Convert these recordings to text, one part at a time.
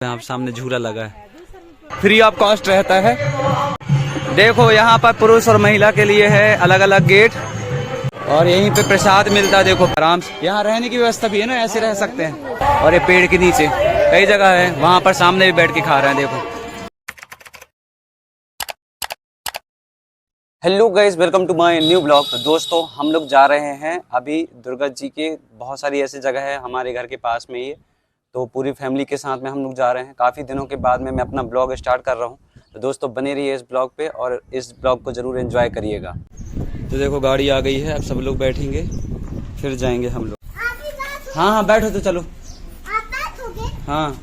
यहाँ सामने झूला लगा है, फ्री ऑफ कॉस्ट रहता है। देखो यहाँ पर पुरुष और महिला के लिए है अलग अलग गेट, और यहीं पे प्रसाद मिलता है। देखो आराम से यहाँ रहने की व्यवस्था भी है ना, ऐसे रह सकते हैं। और ये पेड़ के नीचे कई जगह है, वहाँ पर सामने भी बैठ के खा रहे हैं। देखो hello guys, welcome to my new blog. तो दोस्तों हम लोग जा रहे हैं अभी दुर्गा जी के, बहुत सारी ऐसी जगह है हमारे घर के पास में ही, तो पूरी फैमिली के साथ में हम लोग जा रहे हैं। काफ़ी दिनों के बाद में मैं अपना ब्लॉग स्टार्ट कर रहा हूँ, तो दोस्तों बने रहिए इस ब्लॉग पे और इस ब्लॉग को ज़रूर एंजॉय करिएगा। तो देखो गाड़ी आ गई है, अब सब लोग बैठेंगे फिर जाएंगे हम लोग। हाँ हाँ बैठो तो चलो। हाँ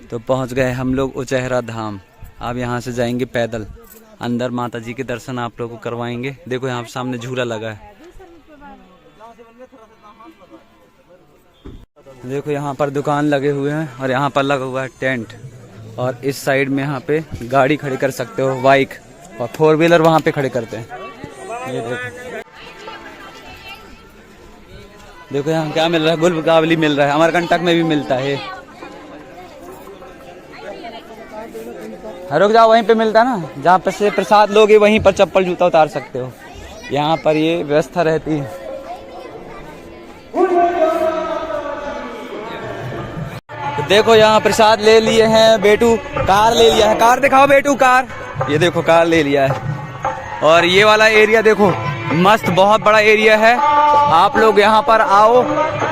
तो पहुंच गए हम लोग उचेहरा धाम। अब यहाँ से जाएंगे पैदल अंदर, माता जी के दर्शन आप लोगों को करवाएंगे। देखो यहाँ सामने झूला लगा है। देखो यहाँ पर दुकान लगे हुए हैं और यहाँ पर लगा हुआ है टेंट, और इस साइड में यहाँ पे गाड़ी खड़ी कर सकते हो, बाइक और 4 व्हीलर वहाँ पे खड़े करते हैं। ये देखो यहाँ क्या मिल रहा है, गुलकावली मिल रहा है, अमरकंटक में भी मिलता है। रुक जाओ, वहीं पे मिलता है ना, जहाँ पे से प्रसाद लोगे वहीं पर चप्पल जूता उतार सकते हो। यहाँ पर ये व्यवस्था रहती है। तो देखो यहाँ प्रसाद ले लिए हैं, बेटू कार ले लिया है। कार दिखाओ बेटू, कार। ये देखो कार ले लिया है। और ये वाला एरिया देखो मस्त, बहुत बड़ा एरिया है। आप लोग यहाँ पर आओ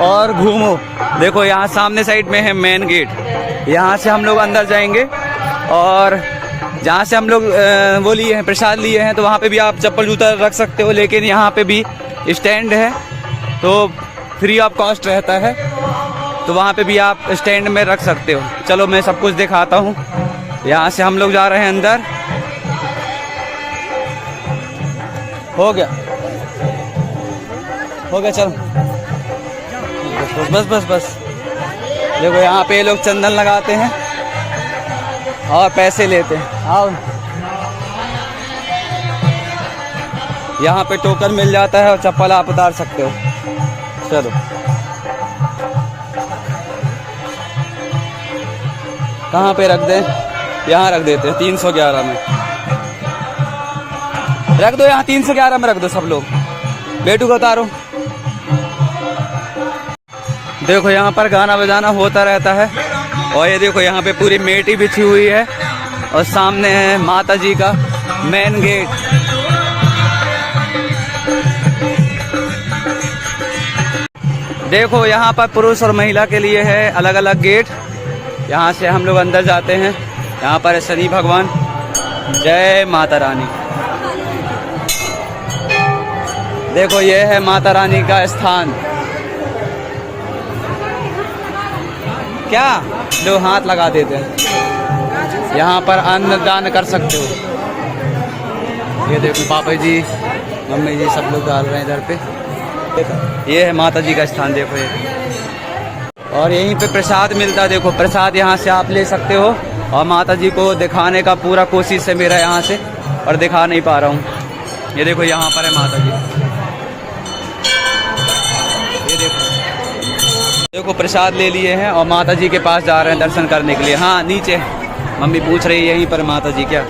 और घूमो। देखो यहाँ सामने साइड में है मेन गेट, यहाँ से हम लोग अंदर जाएंगे। और जहाँ से हम लोग वो लिए हैं, प्रसाद लिए हैं, तो वहाँ पे भी आप चप्पल जूता रख सकते हो। लेकिन यहाँ पे भी स्टैंड है, तो फ्री ऑफ कॉस्ट रहता है, तो वहाँ पे भी आप स्टैंड में रख सकते हो। चलो मैं सब कुछ दिखाता हूँ। यहाँ से हम लोग जा रहे हैं अंदर। हो गया चलो, बस। देखो यहाँ पे लोग चंदन लगाते हैं और पैसे लेते हैं। आओ, यहाँ पे टोकन मिल जाता है और चप्पल आप उतार सकते हो। चलो कहाँ पे रख दें? यहाँ रख देते हैं 311 में रख दो। यहाँ 311 में रख दो सब लोग। बेटू को उतारो। देखो यहाँ पर गाना बजाना होता रहता है। और ये देखो यहाँ पे पूरी मेटी बिछी हुई है, और सामने है माता जी का मेन गेट। देखो यहाँ पर पुरुष और महिला के लिए है अलग अलग गेट। यहाँ से हम लोग अंदर जाते हैं। यहाँ पर है शनि भगवान। जय माता रानी। देखो ये है माता रानी का स्थान। क्या दो हाथ लगा देते हैं, यहाँ पर अन्नदान कर सकते हो। ये देखो पापा जी मम्मी जी सब लोग डाल रहे हैं इधर पे। ये है माता जी का स्थान। देखो ये, और यहीं पे प्रसाद मिलता है। देखो प्रसाद यहाँ से आप ले सकते हो। और माता जी को दिखाने का पूरा कोशिश है मेरा यहाँ से, और दिखा नहीं पा रहा हूँ। ये देखो यहाँ पर है माता जी। ये देखो प्रसाद ले लिए हैं और माता जी के पास जा रहे हैं दर्शन करने के लिए। हाँ नीचे मम्मी पूछ रही है यहीं पर माता जी क्या।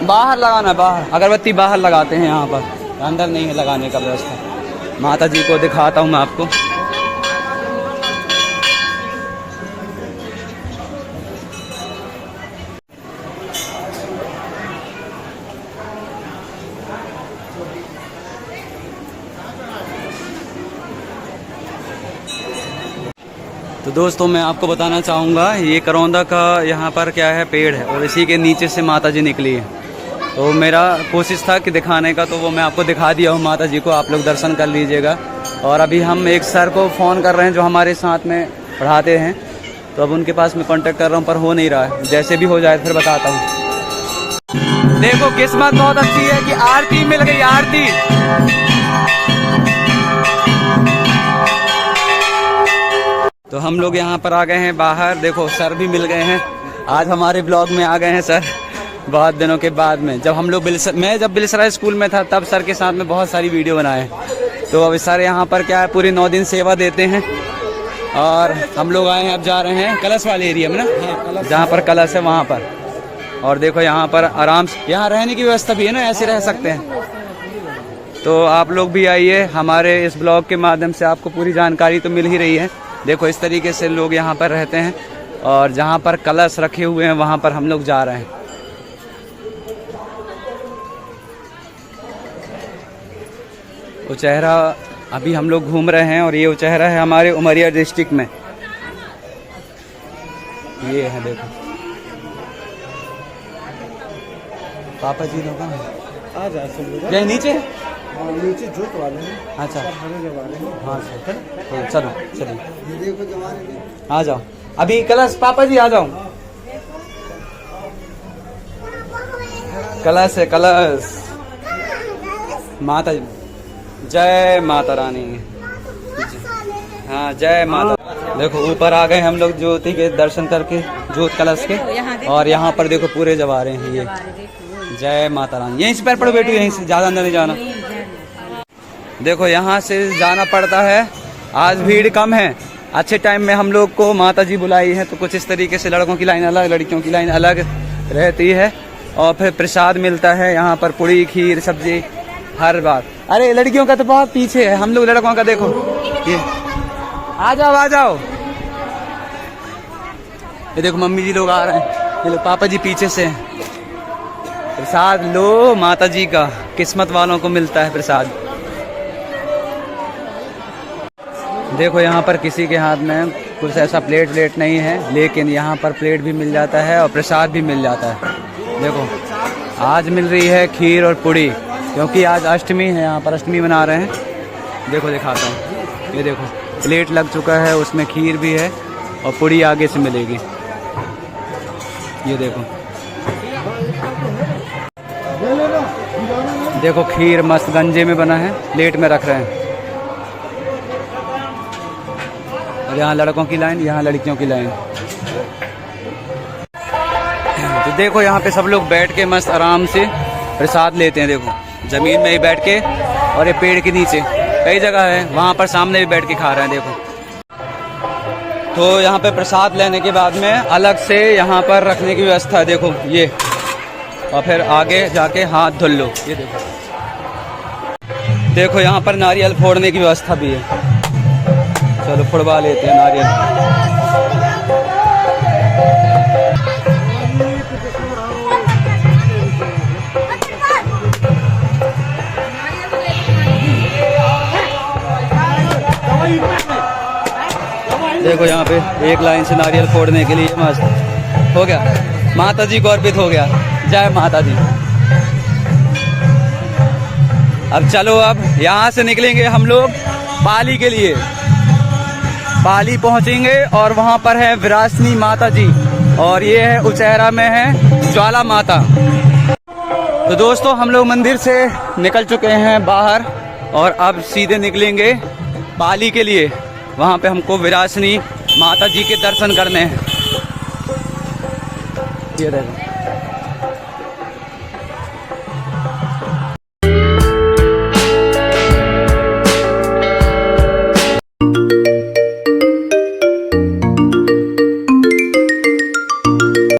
बाहर लगाना, बाहर अगरबत्ती बाहर लगाते हैं यहाँ पर, अंदर नहीं है लगाने का व्यवस्था। माता जी को दिखाता हूँ मैं आपको। तो दोस्तों मैं आपको बताना चाहूँगा, ये करौंदा का यहाँ पर क्या है पेड़ है, और इसी के नीचे से माता जी निकली है। तो मेरा कोशिश था कि दिखाने का, तो वो मैं आपको दिखा दिया हूँ माता जी को। आप लोग दर्शन कर लीजिएगा। और अभी हम एक सर को फ़ोन कर रहे हैं जो हमारे साथ में पढ़ाते हैं, तो अब उनके पास मैं कांटेक्ट कर रहा हूँ, पर हो नहीं रहा है। जैसे भी हो जाए फिर बताता हूँ। देखो किस्मत बहुत अच्छी है कि आरती मिल गई, आरती। तो हम लोग यहाँ पर आ गए हैं बाहर, देखो सर भी मिल गए हैं, आज हमारे ब्लॉग में आ गए हैं सर बहुत दिनों के बाद में। जब हम लोग मैं जब बिलसराय स्कूल में था तब सर के साथ में बहुत सारी वीडियो बनाए। तो अब सर यहाँ पर क्या है पूरी 9 दिन सेवा देते हैं और हम लोग आए हैं, अब जा रहे हैं कलश वाले एरिया में ना, जहाँ पर कलश है वहाँ पर। और देखो यहाँ पर आराम से यहाँ रहने की व्यवस्था भी है ना, ऐसे रह सकते हैं। तो आप लोग भी आइए, हमारे इस ब्लॉग के माध्यम से आपको पूरी जानकारी तो मिल ही रही है। देखो इस तरीके से लोग यहाँ पर रहते हैं और जहाँ पर कलश रखे हुए हैं वहाँ पर हम लोग जा रहे हैं। उचेहरा अभी हम लोग घूम रहे हैं और ये उचेहरा है हमारे उमरिया डिस्ट्रिक्ट में। ये है देखो पापा जी लोग आ जा यही नीचे नीचे जोत वाले हैं। अच्छा हाँ हाँ चलो चलिए आ जाओ अभी कलश, पापा जी आ जाओ, कलश है कलश। माता जय माता रानी, हाँ जय माता। देखो ऊपर आ गए हम लोग ज्योति के दर्शन करके, ज्योत कलश के। और यहाँ पर देखो पूरे जवारे हैं ये, जय माता रानी। यहीं से पैर पड़ो बेटू, यहीं से, ज्यादा अंदर नहीं जाना। देखो यहाँ से जाना पड़ता है, आज भीड़ कम है। अच्छे टाइम में हम लोग को माता जी बुलाई है तो कुछ इस तरीके से लड़कों की लाइन अलग, लड़कियों की लाइन अलग रहती है। और फिर प्रसाद मिलता है यहाँ पर, पूरी खीर सब्जी हर बात। अरे लड़कियों का तो बहुत पीछे है, हम लोग लड़कों का देखो ये। आ जाओ आ जाओ, ये देखो मम्मी जी लोग आ रहे हैं, ये लो पापा जी पीछे से। प्रसाद लो माता जी का, किस्मत वालों को मिलता है प्रसाद। देखो यहाँ पर किसी के हाथ में कुछ ऐसा प्लेट नहीं है, लेकिन यहाँ पर प्लेट भी मिल जाता है और प्रसाद भी मिल जाता है। देखो आज मिल रही है खीर और पूड़ी, क्योंकि आज अष्टमी है, यहाँ पर अष्टमी मना रहे हैं। देखो दिखाता हूँ, ये देखो प्लेट लग चुका है, उसमें खीर भी है और पूड़ी आगे से मिलेगी। ये देखो देखो खीर मस्त गंजे में बना है, प्लेट में रख रहे हैं। और यहाँ लड़कों की लाइन, यहाँ लड़कियों की लाइन। तो देखो यहाँ पे सब लोग बैठ के मस्त आराम से प्रसाद लेते हैं। देखो जमीन में ही बैठ के, और ये पेड़ के नीचे कई जगह है, वहाँ पर सामने भी बैठ के खा रहे हैं। देखो तो यहाँ पे प्रसाद लेने के बाद में अलग से यहाँ पर रखने की व्यवस्था है। देखो ये, और फिर आगे जाके हाथ धुल लो। ये देखो यहाँ पर नारियल फोड़ने की व्यवस्था भी है। चलो फोड़वा लेते हैं नारियल। देखो यहाँ पे एक लाइन से नारियल फोड़ने के लिए मस्त हो गया। माता जी को अर्पित हो गया, जय माता दी। अब चलो, अब यहाँ से निकलेंगे हम लोग पाली के लिए। पाली पहुँचेंगे और वहाँ पर है विरासनी माता जी, और ये है उचेहरा में है ज्वाला माता। तो दोस्तों हम लोग मंदिर से निकल चुके हैं बाहर और अब सीधे निकलेंगे पाली के लिए। वहाँ पे हमको विरासनी माता जी के दर्शन करने हैं। ये देखो